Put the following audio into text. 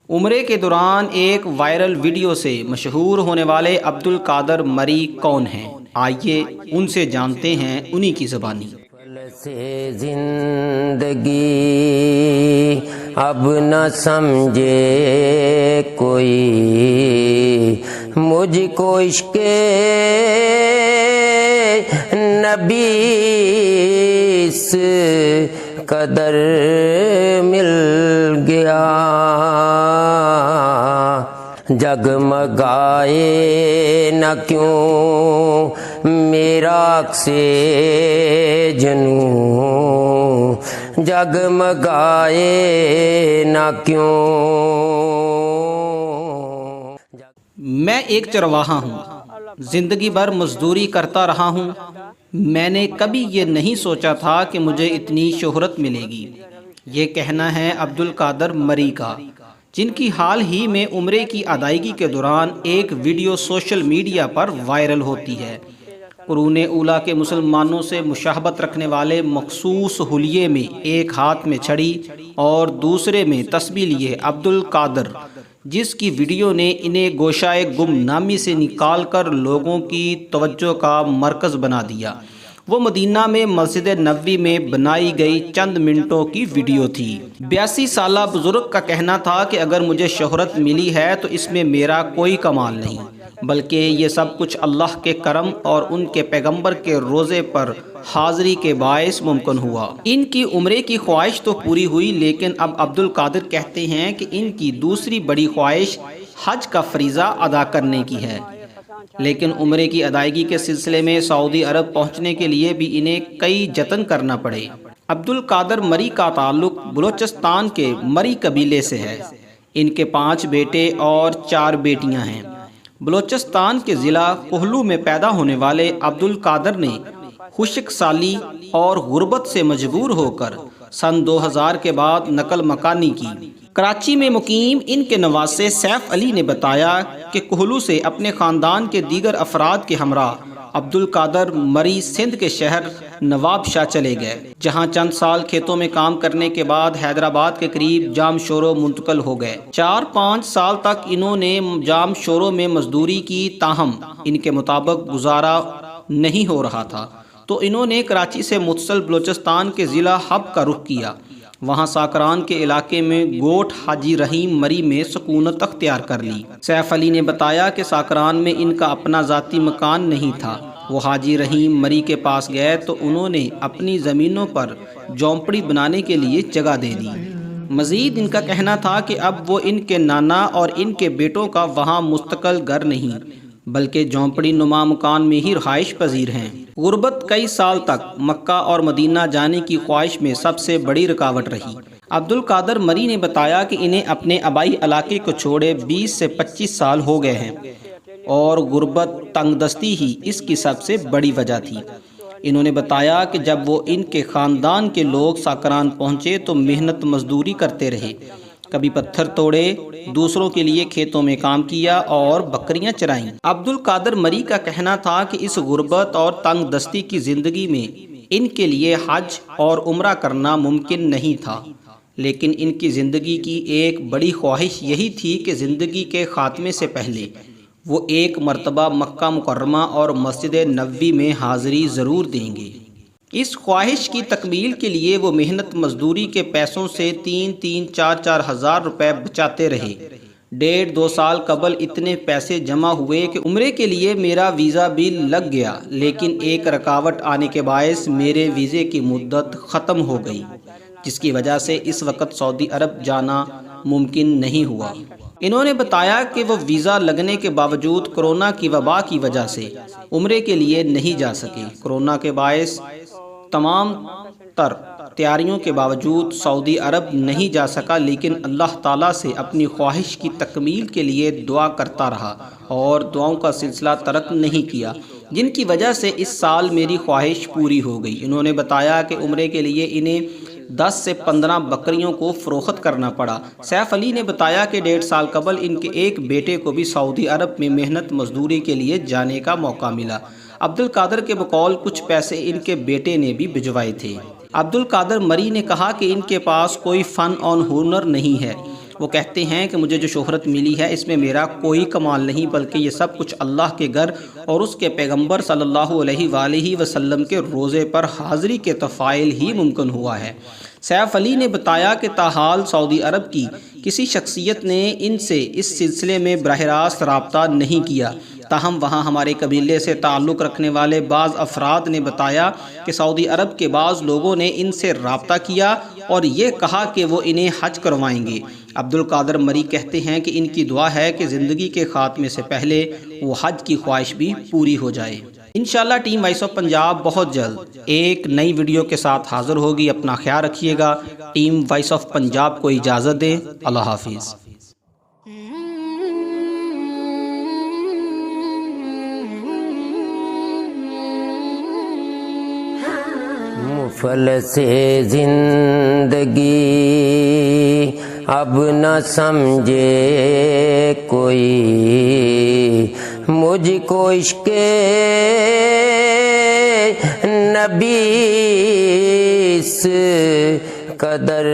عمرے کے دوران ایک وائرل ویڈیو سے مشہور ہونے والے عبدالقادر مری کون ہیں؟ آئیے ان سے جانتے ہیں انہی کی زبانی۔ سے زندگی اب نہ سمجھے کوئی، مجھ کو عشق نبی اس قدر مل گیا، جگمگائے نہ کیوں میرا عکس جنوں، جگمگائے نہ کیوں۔ میں ایک چرواہا ہوں، زندگی بھر مزدوری کرتا رہا ہوں۔ میں نے کبھی یہ نہیں سوچا تھا کہ مجھے اتنی شہرت ملے گی۔ یہ کہنا ہے عبدالقادر مری کا، جن کی حال ہی میں عمرے کی ادائیگی کے دوران ایک ویڈیو سوشل میڈیا پر وائرل ہوتی ہے۔ قرون اولیٰ کے مسلمانوں سے مشابہت رکھنے والے مخصوص حلیے میں ایک ہاتھ میں چھڑی اور دوسرے میں تسبیح لیے عبدالقادر، جس کی ویڈیو نے انہیں گوشائے گمنامی سے نکال کر لوگوں کی توجہ کا مرکز بنا دیا۔ وہ مدینہ میں مسجد نبوی میں بنائی گئی چند منٹوں کی ویڈیو تھی۔ 82 سالہ بزرگ کا کہنا تھا کہ اگر مجھے شہرت ملی ہے تو اس میں میرا کوئی کمال نہیں، بلکہ یہ سب کچھ اللہ کے کرم اور ان کے پیغمبر کے روزے پر حاضری کے باعث ممکن ہوا۔ ان کی عمرے کی خواہش تو پوری ہوئی، لیکن اب عبدالقادر کہتے ہیں کہ ان کی دوسری بڑی خواہش حج کا فریضہ ادا کرنے کی ہے، لیکن عمرے کی ادائیگی کے سلسلے میں سعودی عرب پہنچنے کے لیے بھی انہیں کئی جتن کرنا پڑے۔ عبدالقادر مری کا تعلق بلوچستان کے مری قبیلے سے ہے۔ ان کے 5 بیٹے اور 4 بیٹیاں ہیں۔ بلوچستان کے ضلع کوہلو میں پیدا ہونے والے عبدالقادر نے خشک سالی اور غربت سے مجبور ہو کر سن 2000 کے بعد نقل مکانی کی۔ کراچی میں مقیم ان کے نواسے سیف علی نے بتایا کہ کوہلو سے اپنے خاندان کے دیگر افراد کے ہمراہ عبدالقادر مری سندھ کے شہر نواب شاہ چلے گئے، جہاں چند سال کھیتوں میں کام کرنے کے بعد حیدرآباد کے قریب جام شورو منتقل ہو گئے۔ 4-5 سال تک انہوں نے جام شورو میں مزدوری کی، تاہم ان کے مطابق گزارا نہیں ہو رہا تھا، تو انہوں نے کراچی سے متصل بلوچستان کے ضلع حب کا رخ کیا۔ وہاں ساکران کے علاقے میں گوٹھ حاجی رحیم مری میں سکونت اختیار کر لی۔ سیف علی نے بتایا کہ ساکران میں ان کا اپنا ذاتی مکان نہیں تھا۔ وہ حاجی رحیم مری کے پاس گئے تو انہوں نے اپنی زمینوں پر جھونپڑی بنانے کے لیے جگہ دے دی۔ مزید ان کا کہنا تھا کہ اب وہ ان کے نانا اور ان کے بیٹوں کا وہاں مستقل گھر نہیں، بلکہ جھونپڑی نما مکان میں ہی رہائش پذیر ہیں۔ غربت کئی سال تک مکہ اور مدینہ جانے کی خواہش میں سب سے بڑی رکاوٹ رہی۔ عبدالقادر مری نے بتایا کہ انہیں اپنے آبائی علاقے کو چھوڑے 20 سے 25 سال ہو گئے ہیں اور غربت تنگ دستی ہی اس کی سب سے بڑی وجہ تھی۔ انہوں نے بتایا کہ جب وہ ان کے خاندان کے لوگ ساکران پہنچے تو محنت مزدوری کرتے رہے، کبھی پتھر توڑے، دوسروں کے لیے کھیتوں میں کام کیا اور بکریاں چرائیں۔ عبدالقادر مری کا کہنا تھا کہ اس غربت اور تنگ دستی کی زندگی میں ان کے لیے حج اور عمرہ کرنا ممکن نہیں تھا، لیکن ان کی زندگی کی ایک بڑی خواہش یہی تھی کہ زندگی کے خاتمے سے پہلے وہ ایک مرتبہ مکہ مکرمہ اور مسجد نبوی میں حاضری ضرور دیں گے۔ اس خواہش کی تکمیل کے لیے وہ محنت مزدوری کے پیسوں سے 3-4 ہزار روپے بچاتے رہے۔ 1.5-2 سال قبل اتنے پیسے جمع ہوئے کہ عمرے کے لیے میرا ویزا بھی لگ گیا، لیکن ایک رکاوٹ آنے کے باعث میرے ویزے کی مدت ختم ہو گئی، جس کی وجہ سے اس وقت سعودی عرب جانا ممکن نہیں ہوا۔ انہوں نے بتایا کہ وہ ویزا لگنے کے باوجود کورونا کی وبا کی وجہ سے عمرے کے لیے نہیں جا سکے۔ کورونا کے باعث تمام تر تیاریوں کے باوجود سعودی عرب نہیں جا سکا، لیکن اللہ تعالیٰ سے اپنی خواہش کی تکمیل کے لیے دعا کرتا رہا اور دعاؤں کا سلسلہ ترک نہیں کیا، جن کی وجہ سے اس سال میری خواہش پوری ہو گئی۔ انہوں نے بتایا کہ عمرے کے لیے انہیں 10 سے 15 بکریوں کو فروخت کرنا پڑا۔ سیف علی نے بتایا کہ 1.5 سال قبل ان کے ایک بیٹے کو بھی سعودی عرب میں محنت مزدوری کے لیے جانے کا موقع ملا۔ عبدالقادر کے بقول کچھ پیسے ان کے بیٹے نے بھی بھجوائے تھے۔ عبدالقادر مری نے کہا کہ ان کے پاس کوئی فن اور ہنر نہیں ہے، وہ کہتے ہیں کہ مجھے جو شہرت ملی ہے اس میں میرا کوئی کمال نہیں، بلکہ یہ سب کچھ اللہ کے گھر اور اس کے پیغمبر صلی اللہ علیہ وآلہ وسلم کے روزے پر حاضری کے تفاعل ہی ممکن ہوا ہے۔ سیف علی نے بتایا کہ تاحال سعودی عرب کی کسی شخصیت نے ان سے اس سلسلے میں براہ راست رابطہ نہیں کیا، تاہم وہاں ہمارے قبیلے سے تعلق رکھنے والے بعض افراد نے بتایا کہ سعودی عرب کے بعض لوگوں نے ان سے رابطہ کیا اور یہ کہا کہ وہ انہیں حج کروائیں گے۔ عبد القادر مری کہتے ہیں کہ ان کی دعا ہے کہ زندگی کے خاتمے سے پہلے وہ حج کی خواہش بھی پوری ہو جائے۔ انشاءاللہ ٹیم وائس آف پنجاب بہت جلد ایک نئی ویڈیو کے ساتھ حاضر ہوگی۔ اپنا خیال رکھیے گا۔ ٹیم وائس آف پنجاب کو اجازت دیں۔ اللہ حافظ۔ مفلس زندگی اب نہ سمجھے کوئی، مجھ کو عشق نبی اس قدر